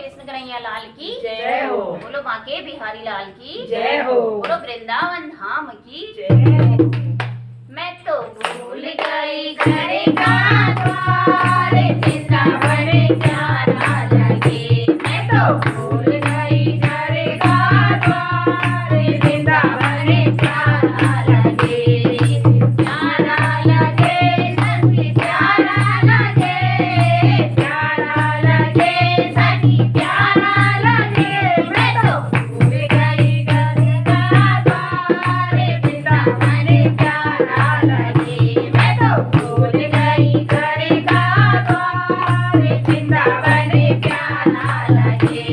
कृष्ण कन्हैया लाल की जय हो। बोलो बांके बिहारी लाल की जय हो। बोलो वृंदावन धाम की जय हो। मैं तो भूल गई घर का द्वार, वृंदावन प्यारा लगे। मैं तो भूल गई घर का द्वार, वृंदावन प्यारा लगे। प्यारा लगे सखी प्यारा लगे, प्यारा लगे सखी प्यारा लगे। मैं तो भूल गई घर का द्वार, वृंदावन प्यारा लगे। मैं तो भूल गई घर का द्वार, वृंदावन प्यारा लगे।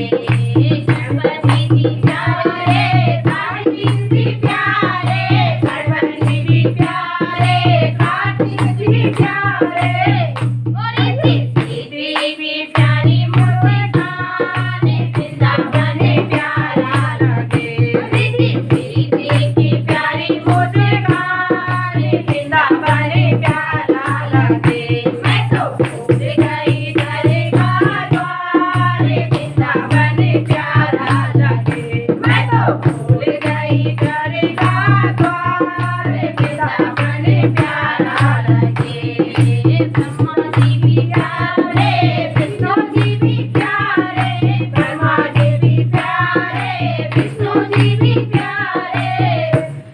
गणपति जी प्यारे, कार्तिक जी प्यारे, गणपति जी प्यारे, कार्तिक जी प्यारे। और सीधी भी प्यारी मुस्कान, वृंदावन प्यारा लगे। सीधी की प्यारी मुस्कान, वृंदावन प्यारा लगे। मैं तो भूल गई घर का द्वार, वृंदावन प्यारा लगे। मैं तो भूल गई घर का द्वार, वृंदावन प्यारा लगे। ब्रह्मा जी भी प्यारे, विष्णु जी भी प्यारे, ब्रह्मा जी भी प्यारे, विष्णु जी भी प्यारे।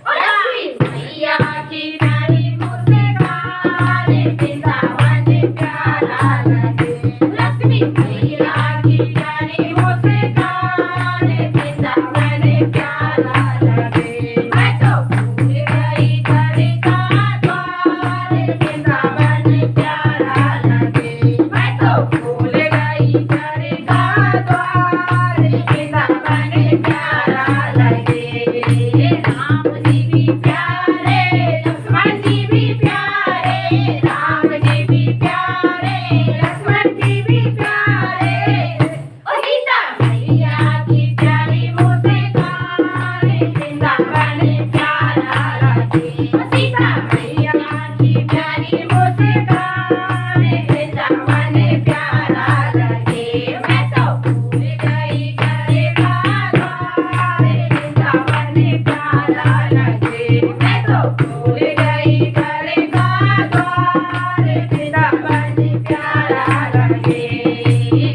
और लक्ष्मी मैया की प्यारी मुस्कान, वृंदावन प्यारा लगे। लक्ष्मी मैया की प्यारी मुस्कान, वृंदावन प्यारा लगे। मैं तो भूल गई घर का द्वार, वृंदावन प्यारा लगे। मैं तो भूल गई घर का द्वार, वृंदावन प्यारा लगे। राम जी भी प्यारे, लक्ष्मण जी भी प्यारे, राम जी भी प्यारे, लक्ष्मण जी भी प्यारे। और सीता मैया की प्यारी मुस्कान, वृंदावन प्यारा लगे। और सीता मैया की प्यारी मुस्कान, वृंदावन प्यारा लगे। मैं तो भूल गई घर का द्वार, वृंदावन प्यारा लगे। मैं तो भूल गई घर का द्वार, वृंदावन प्यारा लगे।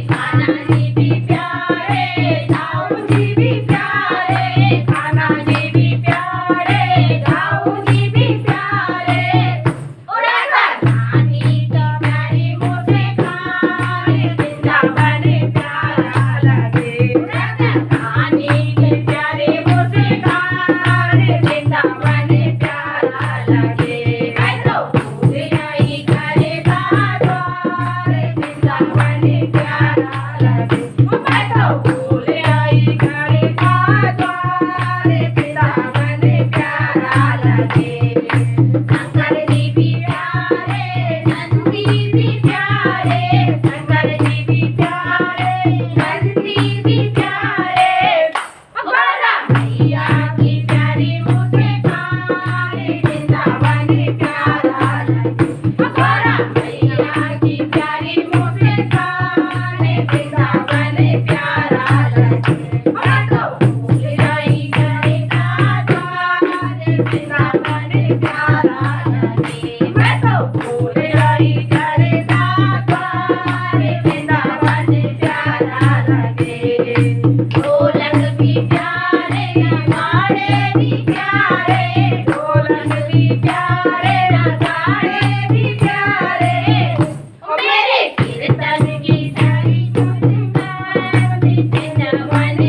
कान्हा जी भी प्यारे, दाऊ जी भी प्यारे, कान्हा जी भी प्यारे, दाऊ जी भी प्यारे। और राधा रानी का प्यारी मुस्कान, वृंदावन प्यारा लगे। राधा रानी की प्यारी मुस्कान, वृंदावन प्यारा लगे। मैं तो भूल गई घर का द्वार, वृंदावन प्यारा लगे। मैं तो भूल गई घर का द्वार, वृंदावन प्यारा लगे। शंकर जी भी प्यारे, नंदी भी प्यारे, शंकर जी भी प्यारे, नंदी भी प्यारे। गौरा मैया की प्यारी मुस्कान, वृंदावन प्यारा लगे। गौरा मैया की प्यारी मुस्कान, वृंदावन प्यारा लगे। मैं तो भूल गई घर का द्वार, वृंदावन प्यारा लगे। मैं तो भूल गई घर का द्वार, वृंदावन प्यारा लगे। ढोलक भी प्यारे, नगाड़े भी प्यारे, ढोलक भी प्यारे, नगाड़े भी प्यारे। मेरे कीर्तन की सारी मुस्कान, वृंदावन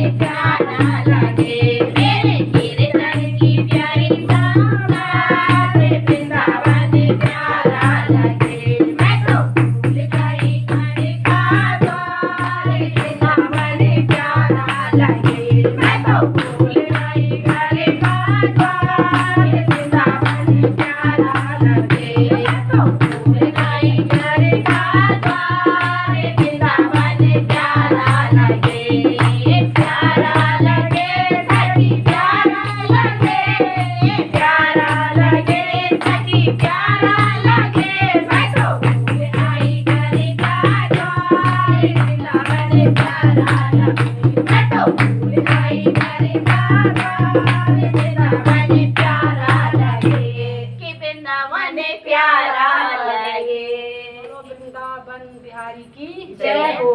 प्यारा लगे मैं तो भूल गई घर का द्वार वृंदावन प्यारा लगे कि वृंदावन प्यारा लगे वृंदावन बिहारी की जय हो।